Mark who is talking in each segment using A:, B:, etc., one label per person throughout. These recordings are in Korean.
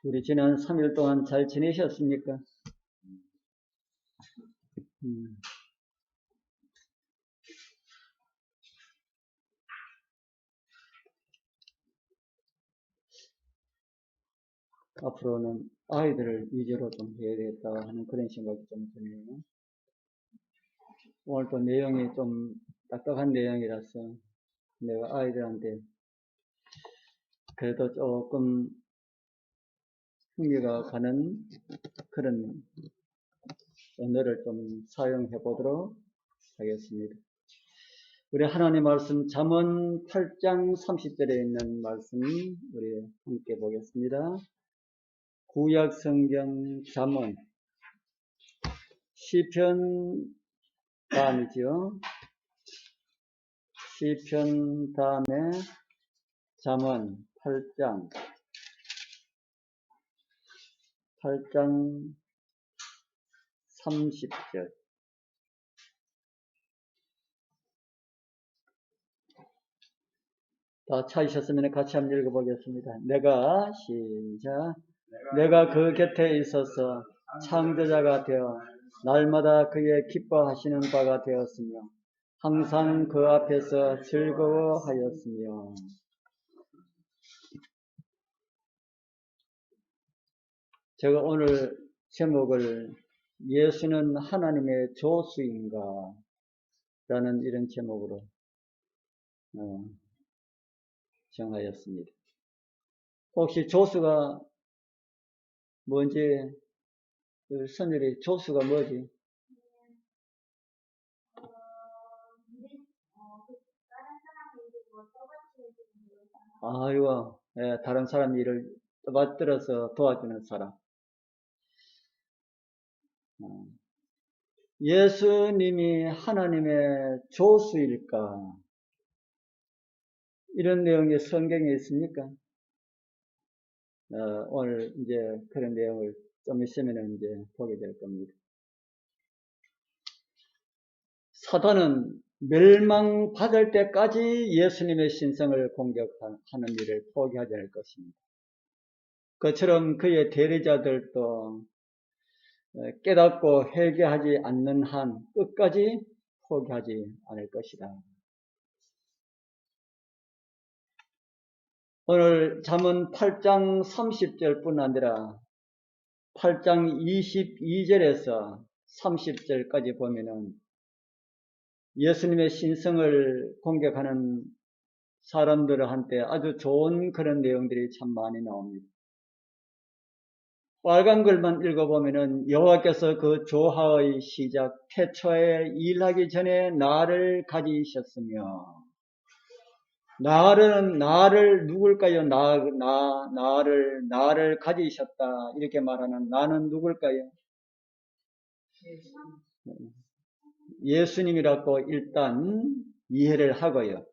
A: 우리 지난 3일 동안 잘 지내셨습니까? 앞으로는 아이들을 위주로 좀 해야 되겠다 하는 그런 생각이 좀 드네요. 오늘 또 내용이 좀 딱딱한 내용이라서 내가 아이들한테 그래도 조금 흥미가 가는 그런 언어를 좀 사용해 보도록 하겠습니다. 우리 하나님 말씀 잠언 8장 30절에 있는 말씀 우리 함께 보겠습니다. 구약 성경 잠언 시편 다음이죠. 시편 다음에 잠언 8장 30절. 다 찾으셨으면 같이 한번 읽어보겠습니다. 내가 그 곁에 있어서 창조자가 되어 날마다 그의 기뻐하시는 바가 되었으며 항상 그 앞에서 즐거워하였으며. 제가 오늘 제목을 예수는 하나님의 조수인가 라는 이런 제목으로 정하였습니다. 혹시 조수가 뭔지, 선율이 조수가 뭐지? 아이고, 다른 사람 일을 떠받들어서 도와주는 사람. 예수님이 하나님의 조수일까? 이런 내용이 성경에 있습니까? 오늘 이제 그런 내용을 좀 있으면 이제 보게 될 겁니다. 사단은 멸망받을 때까지 예수님의 신성을 공격하는 일을 포기하지 않을 것입니다. 그처럼 그의 대리자들도 깨닫고 회개하지 않는 한 끝까지 포기하지 않을 것이다. 오늘 잠언 8장 30절 뿐 아니라 8장 22절에서 30절까지 보면은 예수님의 신성을 공격하는 사람들한테 아주 좋은 그런 내용들이 참 많이 나옵니다. 빨간 글만 읽어보면은 여호와께서 그 조화의 시작 태초에 일하기 전에 나를 가지셨으며, 나를 누굴까요? 나를 가지셨다 이렇게 말하는 나는 누굴까요? 예수님이라고 일단 이해를 하고요.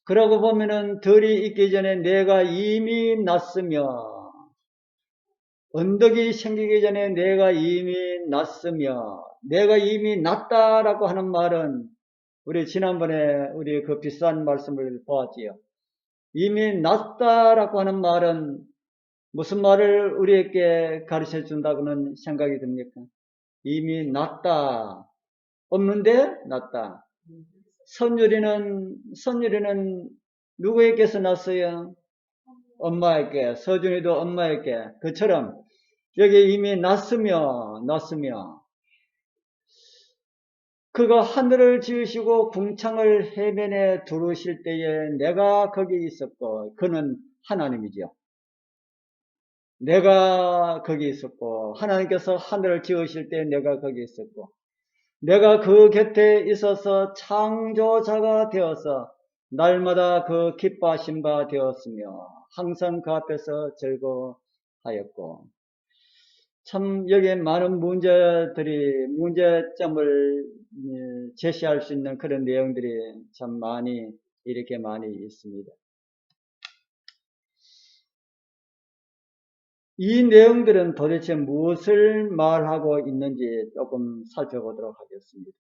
A: 그러고 보면은 들이 있기 전에 내가 이미 났으며, 언덕이 생기기 전에 내가 이미 났으며, 내가 이미 났다라고 하는 말은 우리 지난번에 우리 그 비싼 말씀을 보았지요. 이미 났다라고 하는 말은 무슨 말을 우리에게 가르쳐 준다고는 생각이 듭니까? 이미 났다. 없는데 났다. 선율이는 누구에게서 났어요? 엄마에게. 서준이도 엄마에게. 그처럼 여기 이미 났으며 그가 하늘을 지으시고 궁창을 해변에 두르실 때에 내가 거기 있었고, 그는 하나님이죠. 내가 거기 있었고, 하나님께서 하늘을 지으실 때 내가 거기 있었고, 내가 그 곁에 있어서 창조자가 되어서 날마다 그 기뻐하신 바 되었으며 항상 그 앞에서 즐거워하였고. 참 여기에 많은 문제점을 제시할 수 있는 그런 내용들이 참 이렇게 많이 있습니다. 이 내용들은 도대체 무엇을 말하고 있는지 조금 살펴보도록 하겠습니다.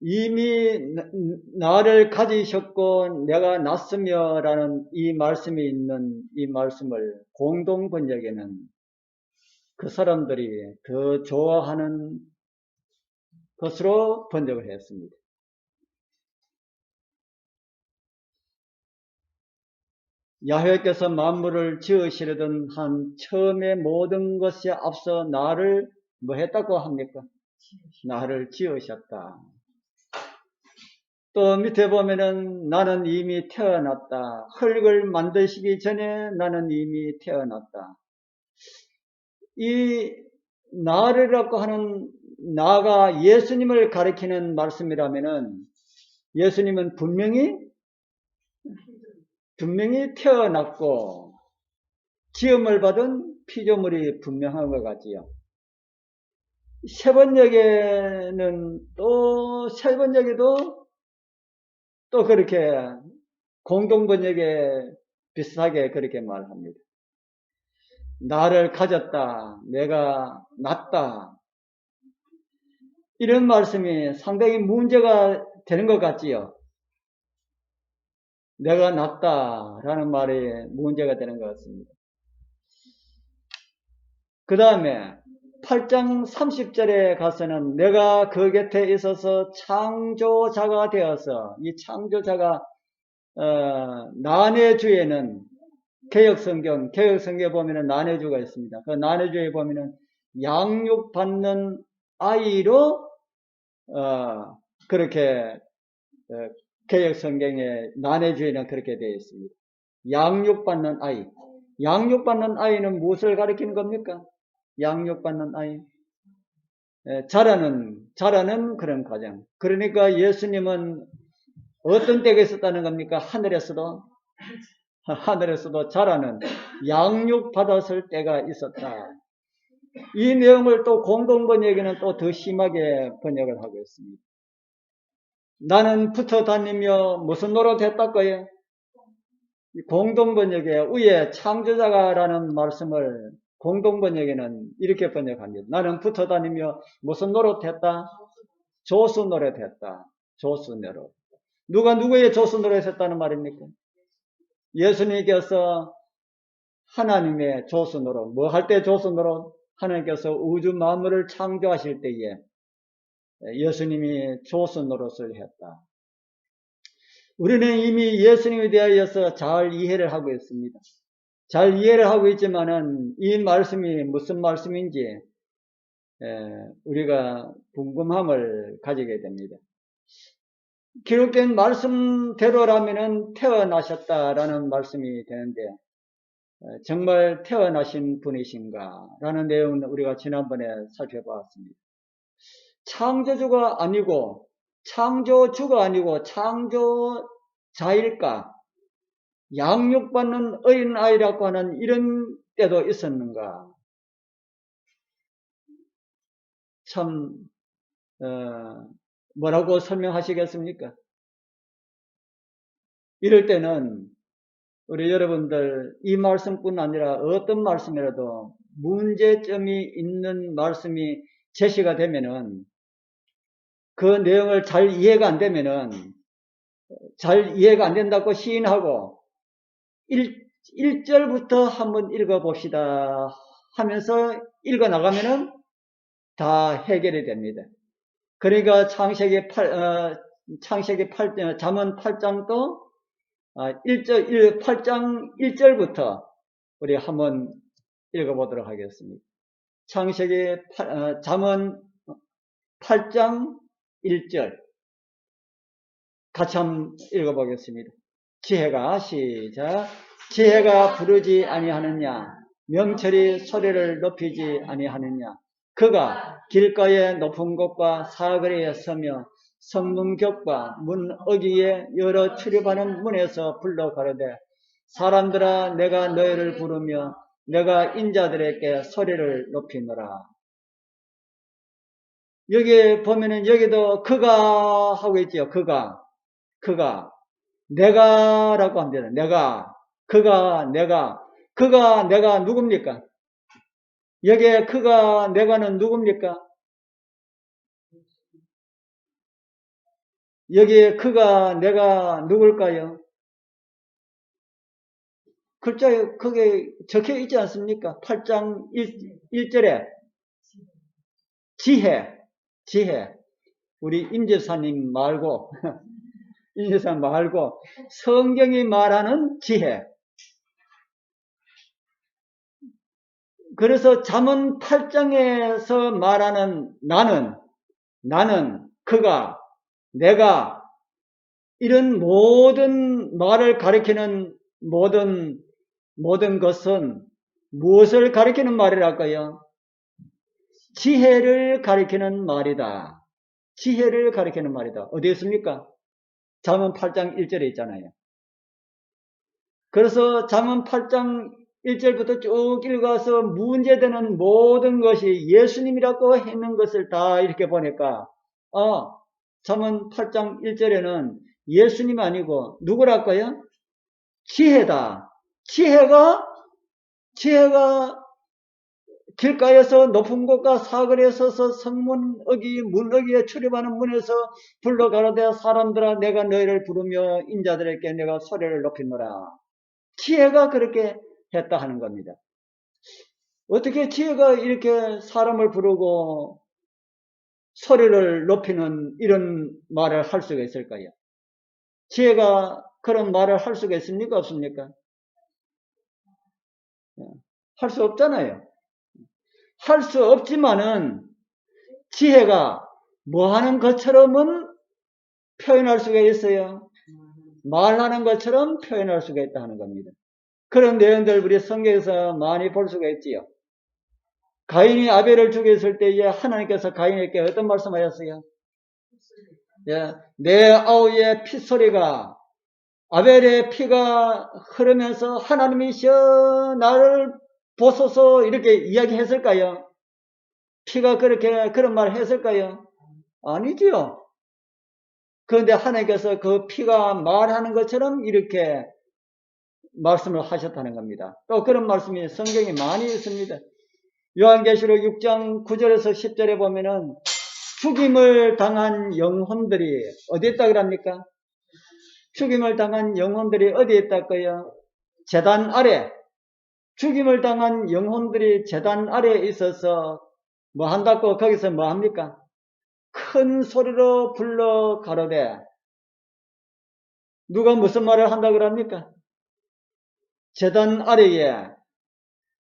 A: 이미 나를 가지셨고 내가 낳았으며 라는 이 말씀이 있는 이 말씀을 공동 번역에는 그 사람들이 더 좋아하는 것으로 번역을 했습니다. 야훼께서 만물을 지으시려던 한 처음에 모든 것에 앞서 나를 뭐 했다고 합니까? 나를 지으셨다. 또 밑에 보면은 나는 이미 태어났다. 흙을 만드시기 전에 나는 이미 태어났다. 이 나르라고 하는 나가 예수님을 가리키는 말씀이라면은 예수님은 분명히 태어났고 지음을 받은 피조물이 분명한 것 같지요. 세 번역에는 세 번역에도 또 그렇게 공동 번역에 비슷하게 그렇게 말합니다. 나를 가졌다. 내가 낳았다. 이런 말씀이 상당히 문제가 되는 것 같지요. 내가 낳았다라는 말이 문제가 되는 것 같습니다. 그 다음에 8장 30절에 가서는 내가 그 곁에 있어서 창조자가 되어서 이 창조자가 난해주에는 개혁성경에 보면은 난해주가 있습니다. 그 난해주에 보면은 양육받는 아이로 그렇게 개혁성경에 난해주에는 그렇게 되어 있습니다. 양육받는 아이. 양육받는 아이는 무엇을 가리키는 겁니까? 양육받는 아이. 자라는 그런 과정. 그러니까 예수님은 어떤 때가 있었다는 겁니까? 하늘에서도 자라는 양육받았을 때가 있었다. 이 내용을 또 공동번역에는 또 더 심하게 번역을 하고 있습니다. 나는 붙어 다니며 무슨 노릇 했다고요? 공동번역에 위에 창조자가라는 말씀을 공동번역에는 이렇게 번역합니다. 나는 붙어 다니며 무슨 노릇 했다? 조수 노릇 했다. 조수 노릇. 누가 누구의 조수 노릇 했다는 말입니까? 예수님께서 하나님의 조수 노릇. 뭐 할 때 조수 노릇? 하나님께서 우주 만물을 창조하실 때에 예수님이 조수 노릇을 했다. 우리는 이미 예수님에 대하여서 잘 이해를 하고 있습니다. 잘 이해를 하고 있지만은 이 말씀이 무슨 말씀인지 우리가 궁금함을 가지게 됩니다. 기록된 말씀대로라면은 태어나셨다라는 말씀이 되는데 정말 태어나신 분이신가? 라는 내용은 우리가 지난번에 살펴보았습니다. 창조주가 아니고 창조자일까? 양육받는 어린아이라고 하는 이런 때도 있었는가? 참 뭐라고 설명하시겠습니까? 이럴 때는 우리 여러분들 이 말씀뿐 아니라 어떤 말씀이라도 문제점이 있는 말씀이 제시가 되면은 그 내용을 잘 이해가 안 되면은 잘 이해가 안 된다고 시인하고 1절부터 한번 읽어봅시다 하면서 읽어나가면은 다 해결이 됩니다. 그러니까 잠언 8장도 8장 1절부터 우리 한번 읽어보도록 하겠습니다. 잠언 8장 1절 같이 한번 읽어보겠습니다. 시작. 지혜가 부르지 아니하느냐? 명철이 소리를 높이지 아니하느냐? 그가 길가의 높은 곳과 사거리에 서며 성문격과 문 어귀에 여러 출입하는 문에서 불러 가로되 사람들아 내가 너희를 부르며 내가 인자들에게 소리를 높이노라. 여기 보면은 여기도 그가 하고 있지요. 그가 내가라고 합니다. 그가 내가 누굽니까? 여기에 그가 내가는 누굽니까? 여기에 그가 내가 누굴까요? 글자에 그게 적혀 있지 않습니까? 8장 1절에 지혜. 우리 임재사님 말고 임재사님 말고 성경이 말하는 지혜. 그래서 잠언 8장에서 말하는 나는, 그가, 내가 이런 모든 말을 가리키는 모든 것은 무엇을 가리키는 말이랄까요? 지혜를 가리키는 말이다. 지혜를 가리키는 말이다. 어디에 있습니까? 잠언 8장 1절에 있잖아요. 그래서 잠언 8장 1절부터 쭉 읽어서 문제되는 모든 것이 예수님이라고 했는 것을 다 이렇게 보니까 잠언 8장 1절에는 예수님 아니고 누구랄까요? 지혜다. 지혜가 길가에서 높은 곳과 사거리에 서서 성문어기 문어기에 출입하는 문에서 불러 가로되 사람들아 내가 너희를 부르며 인자들에게 내가 소리를 높이노라. 지혜가 그렇게 했다 하는 겁니다. 어떻게 지혜가 이렇게 사람을 부르고 소리를 높이는 이런 말을 할 수가 있을까요? 지혜가 그런 말을 할 수가 있습니까? 없습니까? 할 수 없잖아요. 할 수 없지만은 지혜가 뭐 하는 것처럼은 표현할 수가 있어요. 말하는 것처럼 표현할 수가 있다 하는 겁니다. 그런 내용들 우리 성경에서 많이 볼 수가 있지요. 가인이 아벨을 죽였을 때에 하나님께서 가인에게 어떤 말씀하셨어요? 내 아우의 핏소리가 아벨의 피가 흐르면서 하나님이시여 나를 보소서 이렇게 이야기했을까요? 피가 그렇게 그런 말을 했을까요? 아니지요. 그런데 하나님께서 그 피가 말하는 것처럼 이렇게 말씀을 하셨다는 겁니다. 또 그런 말씀이 성경에 많이 있습니다. 요한계시록 6장 9절에서 10절에 보면은 죽임을 당한 영혼들이 어디 있다 그럽니까? 죽임을 당한 영혼들이 어디에 있다고요? 제단 아래. 죽임을 당한 영혼들이 제단 아래에 있어서 뭐 한다고 거기서 뭐 합니까? 큰 소리로 불러 가로되 누가 무슨 말을 한다 그럽니까? 제단 아래에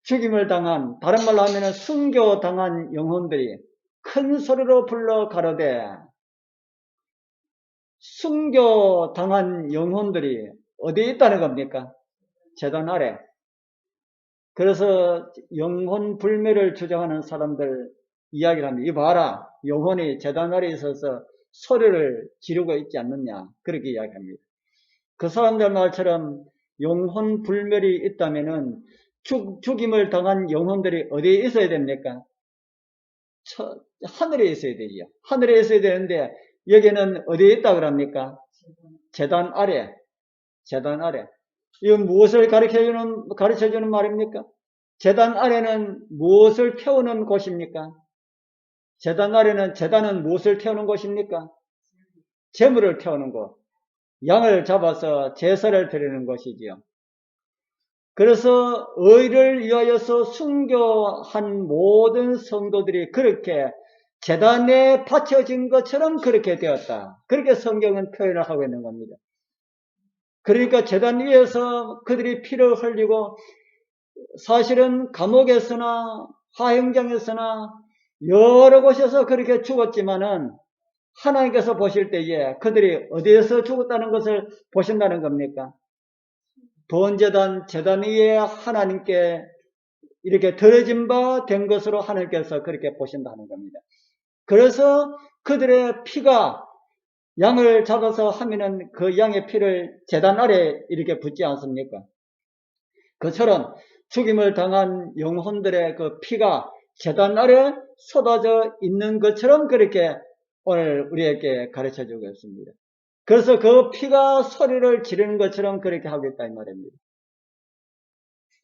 A: 죽임을 당한 다른 말로 하면 순교당한 영혼들이 큰 소리로 불러 가로되 순교당한 영혼들이 어디에 있다는 겁니까? 제단 아래. 그래서 영혼 불멸을 주장하는 사람들 이야기를 합니다. 이거 봐라. 영혼이 제단 아래에 있어서 소리를 지르고 있지 않느냐. 그렇게 이야기합니다. 그 사람들 말처럼 영혼 불멸이 있다면은 죽임을 당한 영혼들이 어디에 있어야 됩니까? 하늘에 있어야 되죠. 하늘에 있어야 되는데 여기는 어디에 있다 그럽니까? 제단 아래. 제단 아래. 이건 무엇을 가르쳐주는 말입니까? 제단 아래는 무엇을 태우는 곳입니까? 제단은 무엇을 태우는 곳입니까? 재물을 태우는 곳. 양을 잡아서 제사를 드리는 것이지요. 그래서 의를 위하여서 순교한 모든 성도들이 그렇게 제단에 바쳐진 것처럼 그렇게 되었다. 그렇게 성경은 표현을 하고 있는 겁니다. 그러니까 제단 위에서 그들이 피를 흘리고 사실은 감옥에서나 화형장에서나 여러 곳에서 그렇게 죽었지만은 하나님께서 보실 때에 그들이 어디에서 죽었다는 것을 보신다는 겁니까? 번제단 제단 위에 하나님께 이렇게 드려진 바 된 것으로 하나님께서 그렇게 보신다는 겁니다. 그래서 그들의 피가 양을 잡아서 하면은 그 양의 피를 제단 아래 이렇게 붓지 않습니까? 그처럼 죽임을 당한 영혼들의 그 피가 제단 아래 쏟아져 있는 것처럼 그렇게 오늘 우리에게 가르쳐 주고 있습니다. 그래서 그 피가 소리를 지르는 것처럼 그렇게 하겠다 이 말입니다.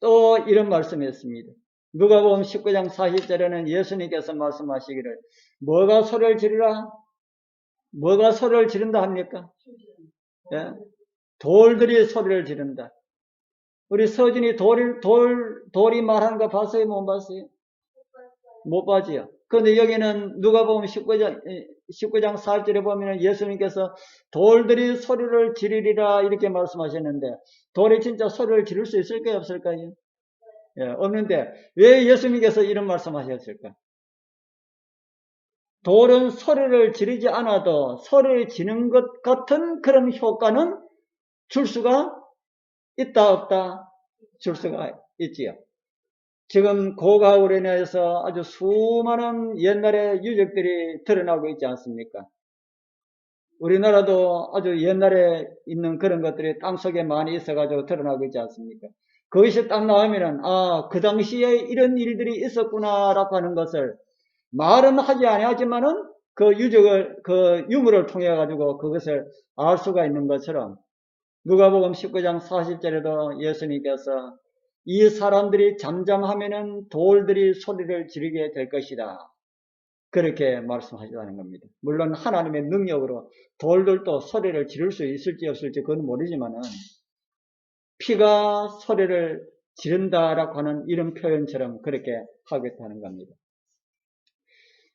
A: 또 이런 말씀이 있습니다. 누가복음 19장 40절에는 예수님께서 말씀하시기를 뭐가 소리를 지르라? 뭐가 소리를 지른다 합니까? 예? 돌들이 소리를 지른다. 우리 서준이 돌이 말하는 거 봤어요? 못 봤어요? 못 봤지요. 그런데 여기는 누가 보면 19장 4절에 보면 예수님께서 돌들이 소리를 지르리라 이렇게 말씀하셨는데, 돌이 진짜 소리를 지를 수 있을까요? 없을까요? 예, 없는데 왜 예수님께서 이런 말씀하셨을까? 돌은 소리를 지르지 않아도 소리를 지는 것 같은 그런 효과는 줄 수가 있다 없다? 줄 수가 있지요. 지금 고가을에 인해서 아주 수많은 옛날의 유적들이 드러나고 있지 않습니까? 우리나라도 아주 옛날에 있는 그런 것들이 땅속에 많이 있어가지고 드러나고 있지 않습니까? 거기서 딱 나오면은, 아, 그 당시에 이런 일들이 있었구나라고 하는 것을 말은 하지 아니하지만은 그 유물을 통해 가지고 그것을 알 수가 있는 것처럼, 누가복음 19장 40절에도 예수님께서 이 사람들이 잠잠하면은 돌들이 소리를 지르게 될 것이다, 그렇게 말씀하시다는 겁니다. 물론 하나님의 능력으로 돌들도 소리를 지를 수 있을지 없을지 그건 모르지만은, 피가 소리를 지른다라고 하는 이런 표현처럼 그렇게 하겠다는 겁니다.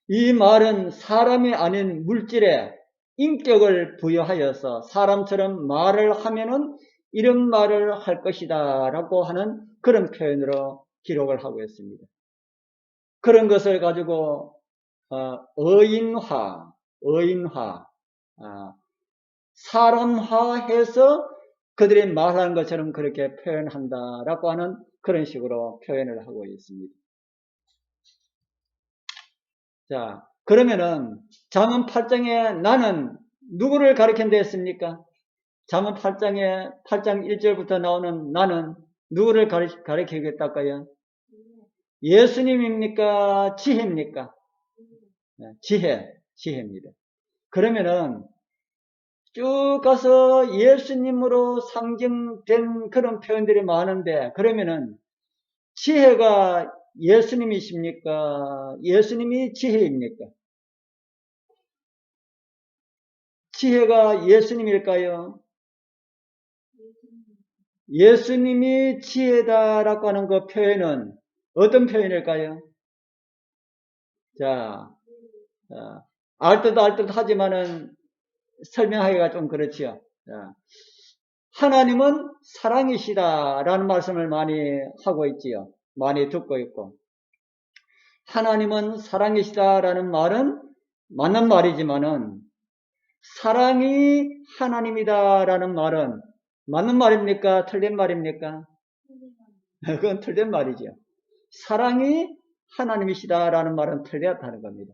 A: 이 말은 사람이 아닌 물질에 인격을 부여하여서 사람처럼 말을 하면은 이런 말을 할 것이다 라고 하는 그런 표현으로 기록을 하고 있습니다. 그런 것을 가지고 어인화, 사람화해서 그들이 말하는 것처럼 그렇게 표현한다라고 하는 그런 식으로 표현을 하고 있습니다. 자, 그러면은 잠언 8장에 나는 누구를 가리킨다 했습니까? 잠언 8장 1절부터 나오는 나는 누구를 가리키겠다까요? 예수님입니까? 지혜입니까? 지혜입니다. 그러면은 쭉 가서 예수님으로 상징된 그런 표현들이 많은데, 그러면은 지혜가 예수님이십니까? 예수님이 지혜입니까? 지혜가 예수님일까요? 예수님이 지혜다라고 하는 그 표현은 어떤 표현일까요? 자, 알 듯 하지만은 설명하기가 좀 그렇지요. 자, 하나님은 사랑이시다라는 말씀을 많이 하고 있지요. 많이 듣고 있고. 하나님은 사랑이시다라는 말은 맞는 말이지만은, 사랑이 하나님이다라는 말은 맞는 말입니까? 틀린 말입니까? 그건 틀린 말이죠. 사랑이 하나님이시다라는 말은 틀렸다는 겁니다.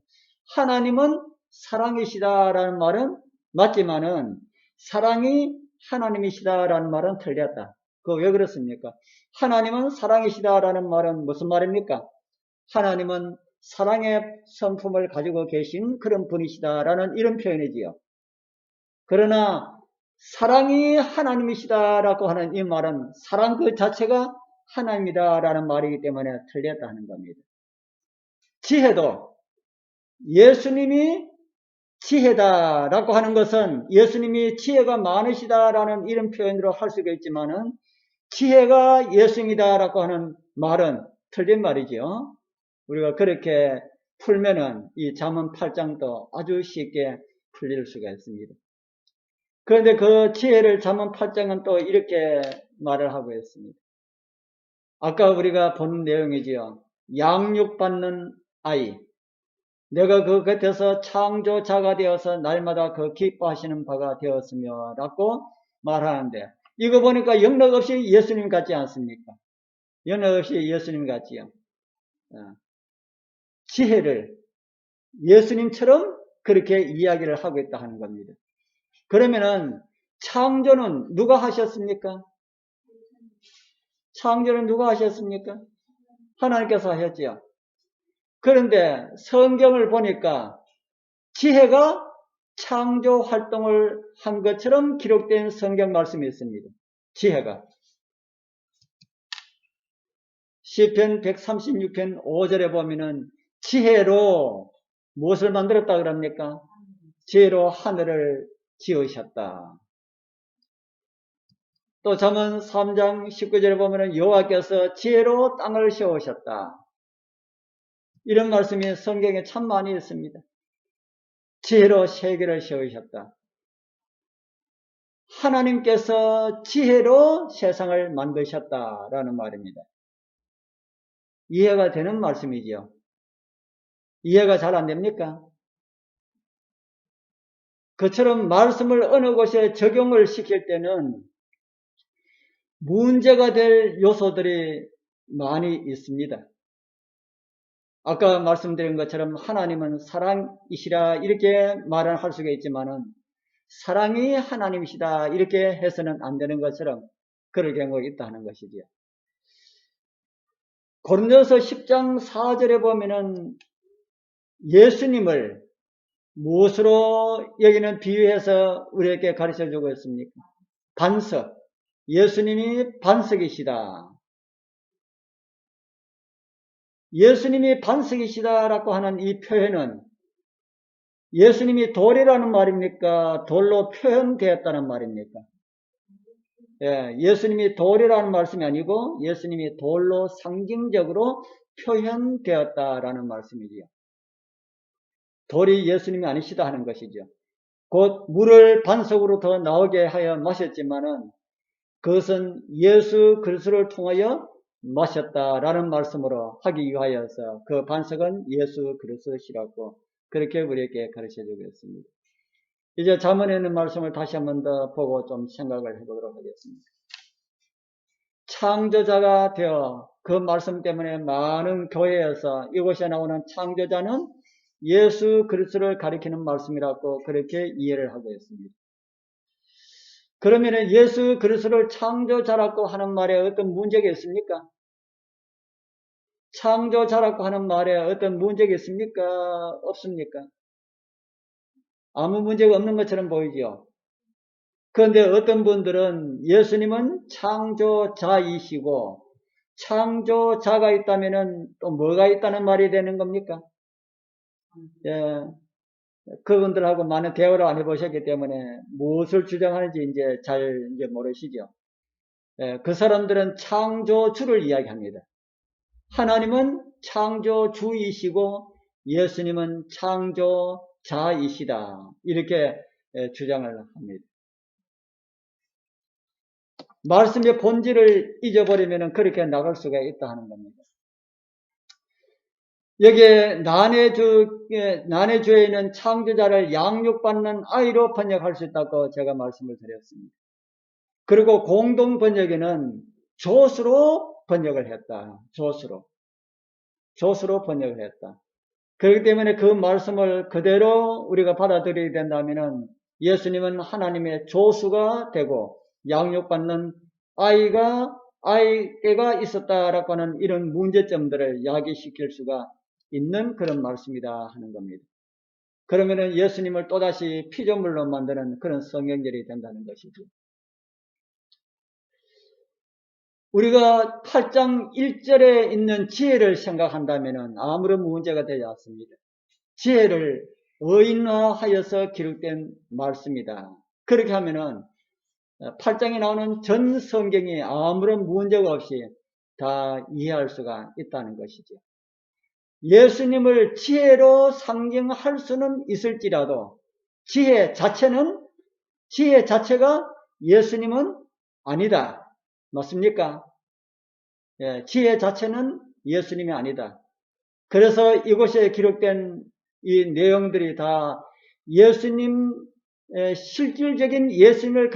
A: 하나님은 사랑이시다라는 말은 맞지만은 사랑이 하나님이시다라는 말은 틀렸다. 그거 왜 그렇습니까? 하나님은 사랑이시다라는 말은 무슨 말입니까? 하나님은 사랑의 성품을 가지고 계신 그런 분이시다라는 이런 표현이지요. 그러나 사랑이 하나님이시다라고 하는 이 말은 사랑 그 자체가 하나님이다라는 말이기 때문에 틀렸다 하는 겁니다. 지혜도 예수님이 지혜다라고 하는 것은 예수님이 지혜가 많으시다라는 이런 표현으로 할 수가 있지만은, 지혜가 예수님이다라고 하는 말은 틀린 말이죠. 우리가 그렇게 풀면은 이 잠언 8장도 아주 쉽게 풀릴 수가 있습니다. 그런데 그 지혜를 잠언 8장은 또 이렇게 말을 하고 있습니다. 아까 우리가 본 내용이지요. 양육받는 아이, 내가 그 곁에서 창조자가 되어서 날마다 그 기뻐하시는 바가 되었으며 라고 말하는데, 이거 보니까 영락 없이 예수님 같지 않습니까? 영락 없이 예수님 같지요. 지혜를 예수님처럼 그렇게 이야기를 하고 있다 하는 겁니다. 그러면은 창조는 누가 하셨습니까? 창조는 누가 하셨습니까? 하나님께서 하셨지요. 그런데 성경을 보니까 지혜가 창조 활동을 한 것처럼 기록된 성경 말씀이 있습니다. 지혜가. 시편 136편 5절에 보면은 지혜로 무엇을 만들었다 그럽니까? 지혜로 하늘을 지으셨다. 또 잠언 3장 19절에 보면 여호와께서 지혜로 땅을 세우셨다. 이런 말씀이 성경에 참 많이 있습니다. 지혜로 세계를 세우셨다. 하나님께서 지혜로 세상을 만드셨다라는 말입니다. 이해가 되는 말씀이지요. 이해가 잘 안 됩니까? 그처럼 말씀을 어느 곳에 적용을 시킬 때는 문제가 될 요소들이 많이 있습니다. 아까 말씀드린 것처럼 하나님은 사랑이시라 이렇게 말은 할 수가 있지만은 사랑이 하나님이시다 이렇게 해서는 안 되는 것처럼 그럴 경우가 있다 하는 것이지요. 고린도서 10장 4절에 보면은 예수님을 무엇으로 여기는 비유해서 우리에게 가르쳐 주고 있습니까? 반석. 예수님이 반석이시다. 예수님이 반석이시다라고 하는 이 표현은 예수님이 돌이라는 말입니까? 돌로 표현되었다는 말입니까? 예수님이 돌이라는 말씀이 아니고 예수님이 돌로 상징적으로 표현되었다라는 말씀이지요. 돌이 예수님이 아니시다 하는 것이죠. 곧 물을 반석으로 더 나오게 하여 마셨지만은 그것은 예수 그리스도를 통하여 마셨다라는 말씀으로 하기 위하여서 그 반석은 예수 그리스도시라고 그렇게 우리에게 가르쳐주고 있습니다. 이제 잠언에 있는 말씀을 다시 한 번 더 보고 좀 생각을 해보도록 하겠습니다. 창조자가 되어 그 말씀 때문에 많은 교회에서 이곳에 나오는 창조자는 예수 그리스도를 가리키는 말씀이라고 그렇게 이해를 하고 있습니다. 그러면 예수 그리스도를 창조자라고 하는 말에 어떤 문제가 있습니까? 창조자라고 하는 말에 어떤 문제가 있습니까? 없습니까? 아무 문제가 없는 것처럼 보이지요. 그런데 어떤 분들은 예수님은 창조자이시고 창조자가 있다면 또 뭐가 있다는 말이 되는 겁니까? 예, 그분들하고 많은 대화를 안 해보셨기 때문에 무엇을 주장하는지 이제 잘 모르시죠. 예, 그 사람들은 창조주를 이야기합니다. 하나님은 창조주이시고 예수님은 창조자이시다. 이렇게 주장을 합니다. 말씀의 본질을 잊어버리면 그렇게 나갈 수가 있다 하는 겁니다. 여기에 난해주에는 창조자를 양육받는 아이로 번역할 수 있다고 제가 말씀을 드렸습니다. 그리고 공동 번역에는 조수로 번역을 했다. 조수로 번역을 했다. 그렇기 때문에 그 말씀을 그대로 우리가 받아들여야 된다면 예수님은 하나님의 조수가 되고 양육받는 아이가 있었다라고 하는 이런 문제점들을 야기시킬 수가 있는 그런 말씀이다 하는 겁니다. 그러면은 예수님을 또다시 피조물로 만드는 그런 성경절이 된다는 것이죠. 우리가 8장 1절에 있는 지혜를 생각한다면 아무런 문제가 되지 않습니다. 지혜를 의인화하여서 기록된 말씀이다. 그렇게 하면은 8장에 나오는 전 성경이 아무런 문제가 없이 다 이해할 수가 있다는 것이죠. 예수님을 지혜로 상징할 수는 있을지라도 지혜 자체가 예수님은 아니다. 맞습니까? 예, 지혜 자체는 예수님이 아니다. 그래서 이곳에 기록된 이 내용들이 다 실질적인 예수님을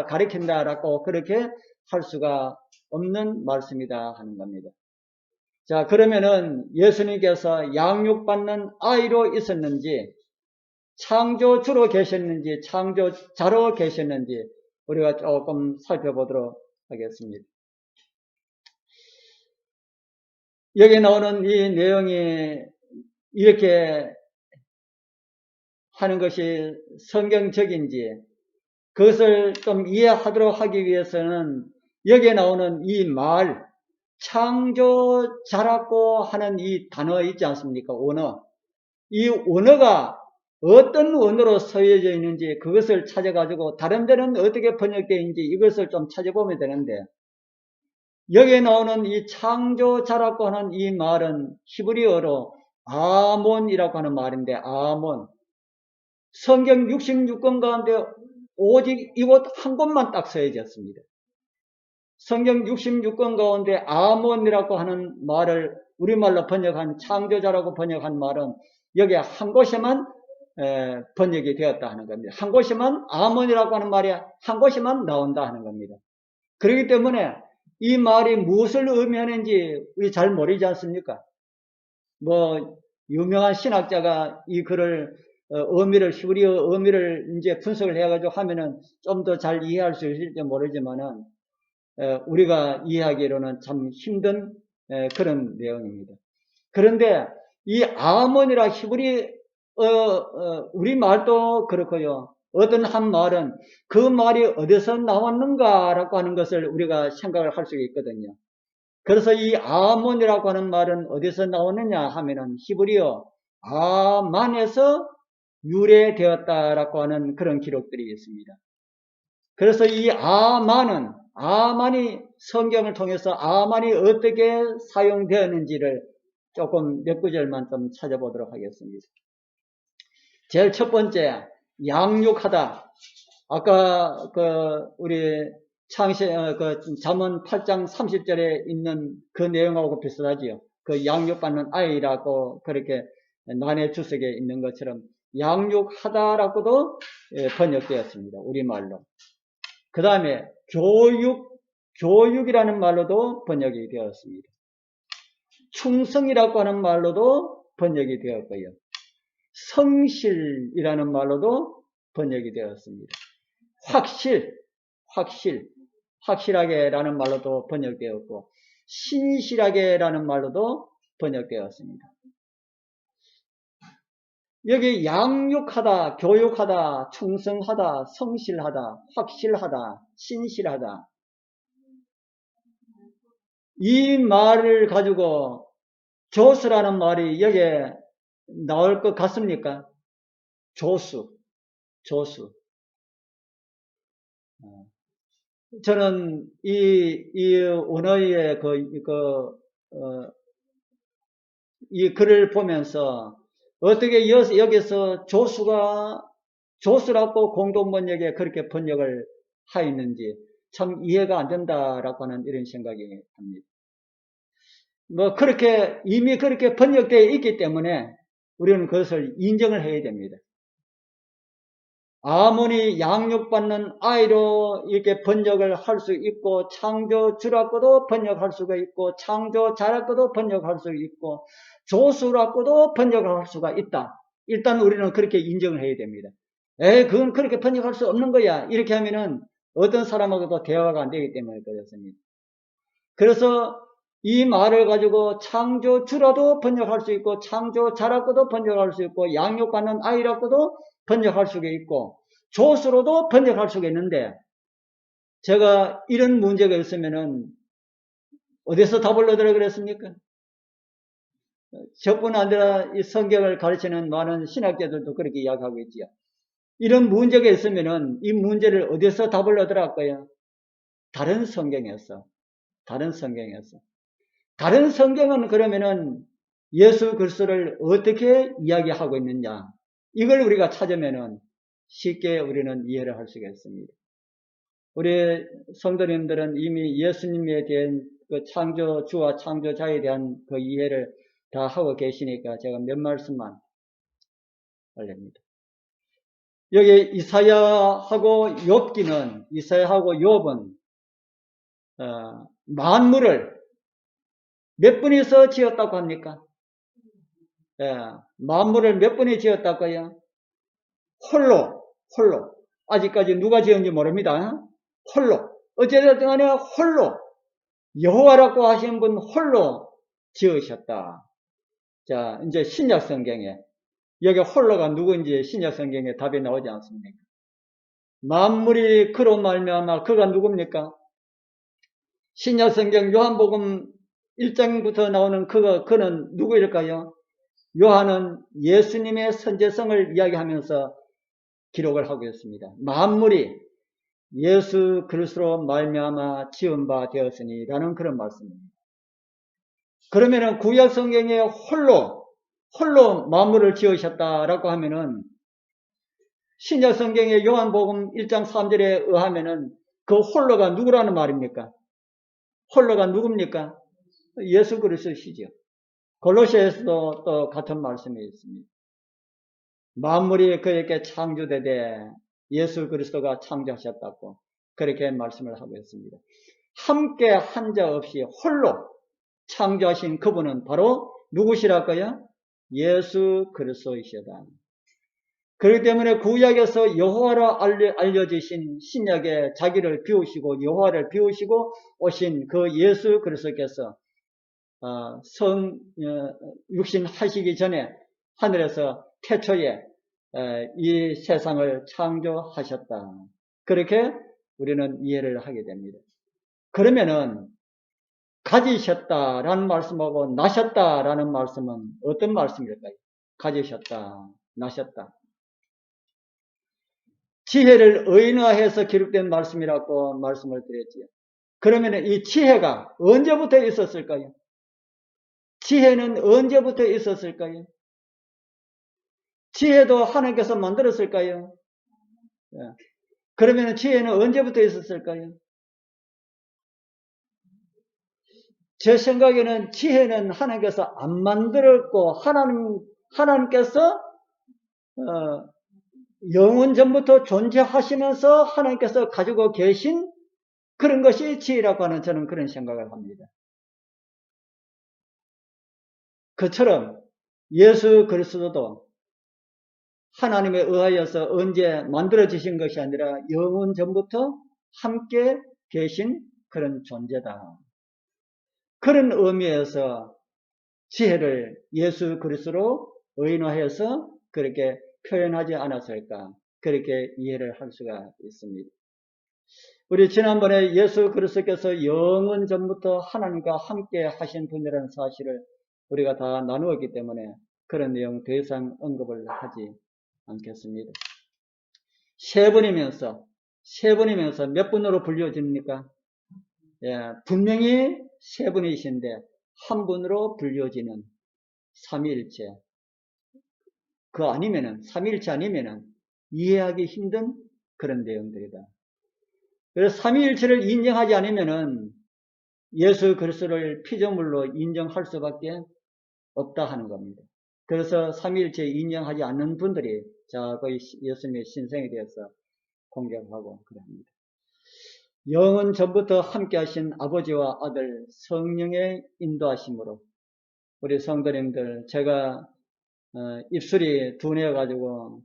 A: 가리킨다라고 그렇게 할 수가 없는 말씀이다 하는 겁니다. 자, 그러면은 예수님께서 양육받는 아이로 있었는지, 창조주로 계셨는지, 창조자로 계셨는지, 우리가 조금 살펴보도록 하겠습니다. 여기 나오는 이 내용이 이렇게 하는 것이 성경적인지, 그것을 좀 이해하도록 하기 위해서는 여기에 나오는 이 말, 창조자라고 하는 이 단어 있지 않습니까? 언어. 이 언어가 어떤 원어로 쓰여져 있는지 그것을 찾아가지고 다른 데는 어떻게 번역되어 있는지 이것을 좀 찾아보면 되는데, 여기에 나오는 이 창조자라고 하는 이 말은 히브리어로 아몬이라고 하는 말인데, 아몬. 성경 66권 가운데 오직 이곳 한 곳만 딱 써져있습니다. 성경 66권 가운데 아몬이라고 하는 말을 우리말로 번역한, 창조자라고 번역한 말은 여기에 한 곳에만 번역이 되었다 하는 겁니다. 한 곳에만 아몬이라고 하는 말이 한 곳에만 나온다 하는 겁니다. 그렇기 때문에 이 말이 무엇을 의미하는지 우리 잘 모르지 않습니까? 뭐 유명한 신학자가 이 글을 의미를, 히브리어 의미를 이제 분석을 해가지고 하면은 좀 더 잘 이해할 수 있을지 모르지만은 우리가 이해하기로는 참 힘든 그런 내용입니다. 그런데 이 아몬이라 히브리 우리 말도 그렇고요. 어떤 한 말은 그 말이 어디서 나왔는가라고 하는 것을 우리가 생각을 할 수가 있거든요. 그래서 이 아몬이라고 하는 말은 어디서 나오느냐 하면은 히브리어 아만에서 유래되었다라고 하는 그런 기록들이 있습니다. 그래서 이 아만이 성경을 통해서 아만이 어떻게 사용되었는지를 조금 몇 구절만 좀 찾아보도록 하겠습니다. 제일 첫 번째, 양육하다. 아까 우리 잠언 8장 30절에 있는 그 내용하고 비슷하지요. 그 양육받는 아이라고 그렇게 난해 주석에 있는 것처럼 양육하다라고도 번역되었습니다. 우리말로. 그 다음에 교육이라는 말로도 번역이 되었습니다. 충성이라고 하는 말로도 번역이 되었고요. 성실이라는 말로도 번역이 되었습니다. 확실하게라는 말로도 번역되었고, 신실하게라는 말로도 번역되었습니다. 여기 양육하다, 교육하다, 충성하다, 성실하다, 확실하다, 신실하다. 이 말을 가지고 조수라는 말이 여기에 나올 것 같습니까? 조수. 저는 이 원어의 이 글을 보면서 어떻게 여기서 조수라고 공동번역에 그렇게 번역을 하였는지 참 이해가 안 된다라고 하는 이런 생각이 듭니다. 이미 그렇게 번역되어 있기 때문에 우리는 그것을 인정을 해야 됩니다. 아몬이 양육받는 아이로 이렇게 번역을 할 수 있고, 창조주라고도 번역할 수가 있고, 창조자라고도 번역할 수 있고, 조수라고도 번역할 수가 있다. 일단 우리는 그렇게 인정을 해야 됩니다. 그건 그렇게 번역할 수 없는 거야. 이렇게 하면은 어떤 사람하고도 대화가 안 되기 때문에 그렇습니다. 그래서 이 말을 가지고 창조주라도 번역할 수 있고, 창조자라고도 번역할 수 있고, 양육받는 아이라고도 번역할 수가 있고, 조수로도 번역할 수가 있는데, 제가 이런 문제가 있으면은 어디서 답을 얻으라 그랬습니까? 저뿐 아니라 이 성경을 가르치는 많은 신학자들도 그렇게 이야기하고 있지요. 이런 문제가 있으면은 이 문제를 어디서 답을 얻으라 할까요? 다른 성경에서. 다른 성경은 그러면은 예수 그리스도를 어떻게 이야기하고 있느냐, 이걸 우리가 찾으면은 쉽게 우리는 이해를 할 수가 있습니다. 우리 성도님들은 이미 예수님에 대한 그 창조주와 창조자에 대한 그 이해를 다 하고 계시니까 제가 몇 말씀만 올립니다. 여기 이사야하고 욥은 만물을 몇 분이서 지었다고 합니까? 만물을 몇 분이 지었다고요? 홀로. 아직까지 누가 지었는지 모릅니다. 홀로. 어쨌든 간에 홀로. 여호와라고 하신 분 홀로 지으셨다. 자, 이제 신약 성경에 여기 홀로가 누구인지 신약 성경에 답이 나오지 않습니까? 만물이 그로 말미암아 그가 누굽니까? 신약 성경 요한복음 1장부터 나오는 그는 누구일까요? 요한은 예수님의 선제성을 이야기하면서 기록을 하고 있습니다. 만물이 예수 그리스도로 말미암아 지은 바 되었으니라는 그런 말씀입니다. 그러면은 구약 성경에 홀로 만물을 지으셨다라고 하면은 신약 성경의 요한복음 1장 3절에 의하면은 그 홀로가 누구라는 말입니까? 홀로가 누굽니까? 예수 그리스도시죠. 골로새에서도 또 같은 말씀이 있습니다. 만물이 그에게 창조되되 예수 그리스도가 창조하셨다고 그렇게 말씀을 하고 있습니다. 함께 한자 없이 홀로 창조하신 그분은 바로 누구시랄까요? 예수 그리스도이시다. 그렇기 때문에 구약에서 여호와로 알려지신 신약에 자기를 비우시고 여호와를 비우시고 오신 그 예수 그리스도께서 육신 하시기 전에 하늘에서 태초에 이 세상을 창조하셨다. 그렇게 우리는 이해를 하게 됩니다. 그러면은 가지셨다라는 말씀하고 나셨다라는 말씀은 어떤 말씀일까요? 가지셨다, 나셨다. 지혜를 의인화해서 기록된 말씀이라고 말씀을 드렸지요. 그러면 이 지혜가 언제부터 있었을까요? 지혜는 언제부터 있었을까요? 지혜도 하나님께서 만들었을까요? 그러면 지혜는 언제부터 있었을까요? 제 생각에는 지혜는 하나님께서 안 만들었고 하나님께서 영원 전부터 존재하시면서 하나님께서 가지고 계신 그런 것이 지혜라고 하는 저는 그런 생각을 합니다. 그처럼 예수 그리스도도 하나님에 의하여서 언제 만들어지신 것이 아니라 영원 전부터 함께 계신 그런 존재다. 그런 의미에서 지혜를 예수 그리스도로 의인화해서 그렇게 표현하지 않았을까 그렇게 이해를 할 수가 있습니다. 우리 지난번에 예수 그리스도께서 영원 전부터 하나님과 함께 하신 분이라는 사실을 우리가 다 나누었기 때문에 그런 내용 더 이상 언급을 하지 않겠습니다. 세 분이면서 몇 분으로 불려집니까? 예, 분명히 세 분이신데 한 분으로 불려지는 삼위일체. 삼위일체 아니면은 이해하기 힘든 그런 내용들이다. 그래서 삼위일체를 인정하지 않으면은 예수 그리스도를 피조물로 인정할 수밖에 없다 하는 겁니다. 그래서 삼위일체 인정하지 않는 분들이 거의 예수님의 신성에 대해서 공격하고 그럽니다. 영원 전부터 함께 하신 아버지와 아들 성령의 인도하심으로 우리 성도님들 제가 입술이 둔해 가지고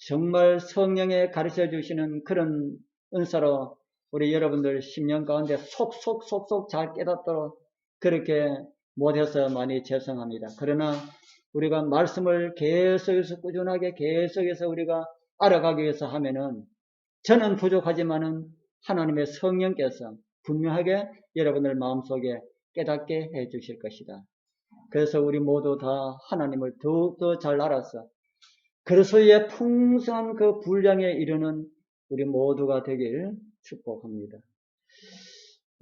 A: 정말 성령에 가르쳐 주시는 그런 은사로 우리 여러분들 10년 가운데 속속 잘 깨닫도록 그렇게 못해서 많이 죄송합니다. 그러나 우리가 말씀을 계속해서 꾸준하게 계속해서 우리가 알아가기 위해서 하면은 저는 부족하지만은 하나님의 성령께서 분명하게 여러분들 마음속에 깨닫게 해 주실 것이다. 그래서 우리 모두 다 하나님을 더욱더 잘 알아서 그리스도의 풍성한 그 분량에 이르는 우리 모두가 되길 축복합니다.